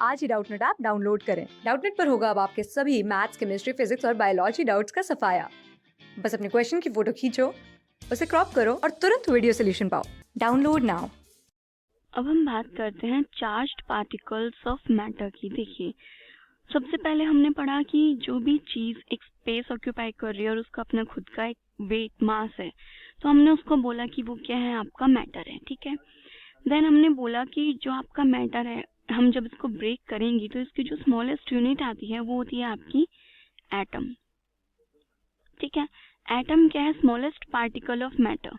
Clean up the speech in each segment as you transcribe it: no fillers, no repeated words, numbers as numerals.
आज ही Doubtnut app download करें। Doubtnut पर होगा अब आपके सभी मैथ्स, केमिस्ट्री, फिजिक्स और बायोलॉजी डाउट्स का सफाया। बस अपने क्वेश्चन की फोटो खींचो, उसे क्रॉप करो और तुरंत वीडियो सोल्यूशन पाओ। Download now. अब हम बात करते हैं चार्ज्ड पार्टिकल्स ऑफ मैटर की। देखिए, सबसे पहले हमने पढ़ा कि जो भी चीज़ एक स्पेस ऑक्यूपाई कर रही है और उसका अपना खुद का एक वेट मास है, तो हमने उसको बोला कि वो क्या है, आपका मैटर है। ठीक है। देन हमने बोला कि जो आपका मैटर है, हम जब इसको ब्रेक करेंगे तो इसकी जो स्मॉलेस्ट यूनिट आती है वो होती है आपकी एटम। ठीक है। एटम क्या है? Smallest particle of matter,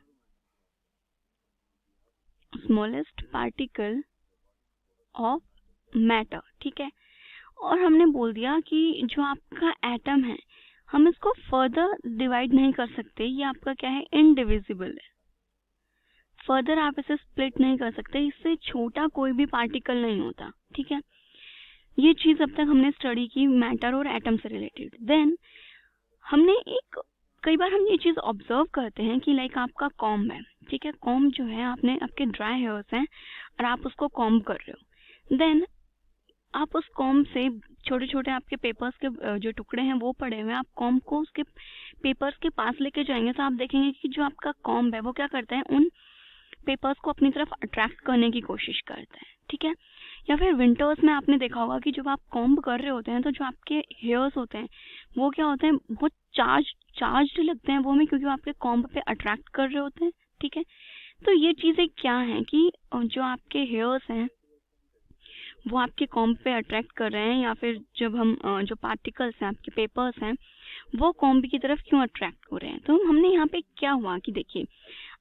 smallest particle of matter. ठीक है। और हमने बोल दिया कि जो आपका एटम है, हम इसको फर्दर डिवाइड नहीं कर सकते, ये आपका क्या है, इनडिविजिबल है। फर्दर आप इसे स्प्लिट नहीं कर सकते, इससे छोटा कोई भी पार्टिकल नहीं होता। ठीक है। ये चीज अब तक हमने स्टडी की मैटर और एटम से रिलेटेड। देन हमने एक कई बार हम ये चीज ऑब्जर्व करते हैं कि लाइक आपका कॉम्ब है। ठीक है। कॉम्ब जो है, आपने आपके ड्राई हेयर्स हैं और आप उसको कॉम्ब कर रहे हो। देन आप उस कॉम्ब से छोटे छोटे आपके पेपर्स के जो टुकड़े हैं वो पड़े हुए हैं, आप कॉम्ब को उसके पेपर्स के पास लेके जाएंगे तो आप देखेंगे कि जो आपका कॉम्ब है वो क्या करता है, उन पेपर्स को अपनी तरफ अट्रैक्ट करने की कोशिश करता है। ठीक है। या फिर विंटर्स में आपने देखा होगा कि जब आप कॉम्ब कर रहे होते हैं तो जो आपके हेयर्स होते हैं वो क्या होते हैं, बहुत चार्ज्ड लगते हैं वो हमें, क्योंकि वो आपके कॉम्ब पे अट्रैक्ट कर रहे होते हैं। ठीक है। तो ये चीजें क्या है कि जो आपके हेयर्स हैं वो आपके कॉम्ब पे अट्रैक्ट कर रहे हैं, या फिर जब हम जो पार्टिकल्स हैं, आपके पेपर्स हैं, वो कॉम्ब की तरफ क्यों अट्रैक्ट हो रहे हैं। तो हमने यहाँ पे क्या हुआ कि देखिए,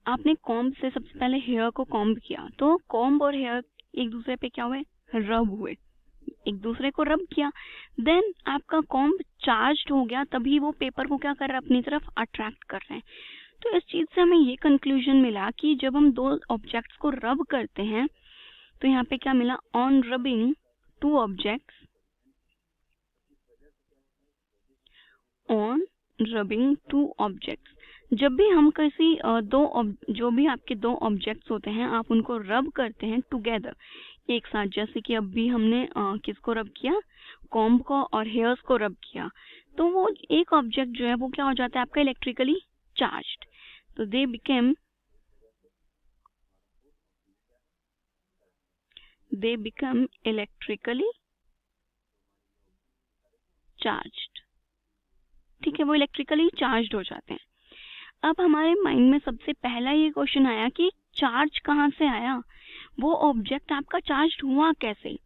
आपने कॉम्ब से सबसे पहले हेयर को कॉम्ब किया, तो कॉम्ब और हेयर एक दूसरे पे क्या हुए, रब हुए, एक दूसरे को रब किया। देन आपका कॉम्ब चार्ज्ड हो गया, तभी वो पेपर को क्या कर रहा है, अपनी तरफ अट्रैक्ट कर रहे हैं। तो इस चीज से हमें ये कंक्लूजन मिला कि जब हम दो ऑब्जेक्ट्स को रब करते हैं तो यहाँ पे क्या मिला, on rubbing two objects, on rubbing two objects, जब भी हम किसी जो भी आपके दो ऑब्जेक्ट्स होते हैं आप उनको रब करते हैं टुगेदर, एक साथ, जैसे कि अभी हमने किसको रब किया, कॉम्ब को और हेयर्स को रब किया, तो वो एक ऑब्जेक्ट जो है वो क्या हो जाता है, आपका इलेक्ट्रिकली चार्ज्ड। तो दे बिकम इलेक्ट्रिकली चार्ज्ड। ठीक है। वो इलेक्ट्रिकली चार्ज्ड हो जाते हैं। अब हमारे माइंड में सबसे पहला ये क्वेश्चन आया कि चार्ज कहाँ से आया, वो ऑब्जेक्ट आपका चार्ज हुआ कैसे।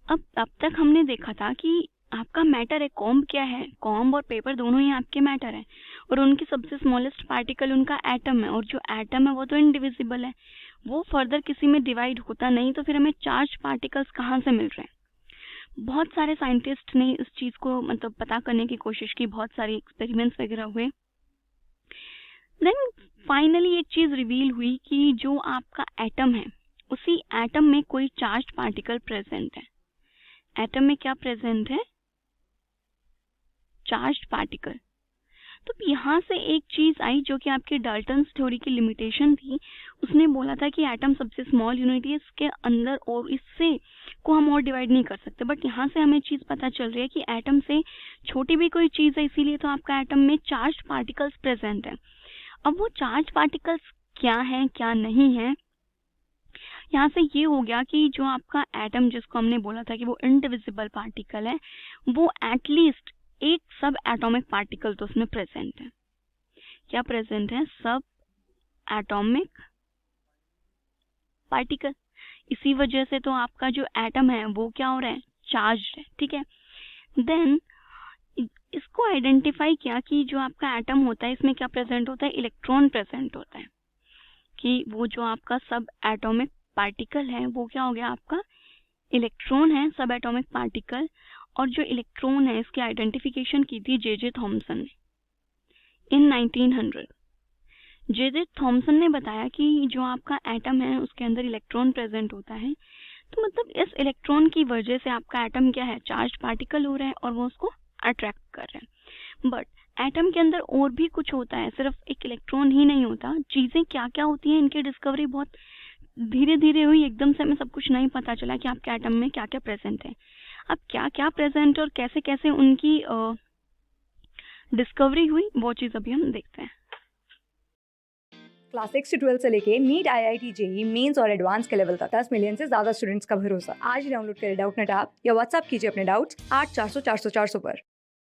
अब तक हमने देखा था कि आपका मैटर है, कॉम्ब क्या है, कॉम्ब और पेपर दोनों ही आपके मैटर है, और उनकी सबसे स्मॉलेस्ट पार्टिकल उनका एटम है, और जो एटम है वो तो इनडिविजिबल है, वो फर्दर किसी में डिवाइड होता नहीं, तो फिर हमें चार्ज पार्टिकल्स कहाँ से मिल रहे हैं। बहुत सारे साइंटिस्ट ने इस चीज को मतलब पता करने की कोशिश की, बहुत सारे एक्सपेरिमेंट्स वगैरह हुए। देन फाइनली एक चीज रिवील हुई कि जो आपका एटम है, उसी एटम में कोई चार्ज पार्टिकल प्रेजेंट है। एटम में क्या प्रेजेंट है, चार्ज पार्टिकल। तो यहाँ से एक चीज आई जो कि आपकी डाल्टन्स थ्योरी की लिमिटेशन थी। उसने बोला था कि एटम सबसे स्मॉल यूनिट है, इसके अंदर और इससे को हम और डिवाइड नहीं कर सकते, बट यहाँ से हमें चीज पता चल रही है कि एटम से छोटी भी कोई चीज है, इसीलिए तो आपका एटम में चार्ज पार्टिकल्स प्रेजेंट है। अब वो चार्ज पार्टिकल्स क्या है क्या नहीं है, यहाँ से ये हो गया कि जो आपका एटम, जिसको हमने बोला था कि वो इनडिविजिबल पार्टिकल है, वो एटलीस्ट एक सब एटॉमिक पार्टिकल तो उसमें प्रेजेंट है। क्या प्रेजेंट है, सब एटॉमिक पार्टिकल। इसी वजह से तो आपका जो एटम है वो क्या हो रहा है, चार्ज है। ठीक है। देन इसको आइडेंटिफाई किया कि जो आपका एटम होता है इसमें क्या प्रेजेंट होता है, इलेक्ट्रॉन प्रेजेंट होता है, कि वो जो आपका सब एटॉमिक पार्टिकल है वो क्या हो गया, आपका इलेक्ट्रॉन है, सब एटॉमिक पार्टिकल। और जो इलेक्ट्रॉन है इसकी आइडेंटिफिकेशन की थी जे थॉमसन ने इन 1900। जे थॉमसन ने बताया कि जो आपका एटम है उसके अंदर इलेक्ट्रॉन प्रेजेंट होता है, तो मतलब इस इलेक्ट्रॉन की वजह से आपका एटम क्या है, चार्ज पार्टिकल हो रहा है और वो उसको अट्रैक्ट कर रहे हैं। बट एटम के अंदर और भी कुछ होता है, सिर्फ एक इलेक्ट्रॉन ही नहीं होता। चीजें क्या क्या होती हैं, इनकी डिस्कवरी बहुत धीरे धीरे हुई, एकदम से हमें सब कुछ नहीं पता चला कि आपके एटम में क्या क्या प्रेजेंट है। अब क्या क्या प्रेजेंट और कैसे कैसे उनकी डिस्कवरी हुई, वो चीज़ अभी हम देखते हैं। क्लास 6 से 12 से लेके नीट, IIT, जेई मेंस और एडवांस के लेवल तक 10 मिलियन से ज्यादा स्टूडेंट्स का भरोसा। आज ही डाउनलोड करें डाउटनेट ऐप या व्हाट्सएप कीजिए अपने डाउट्स 8400 400 400 पर।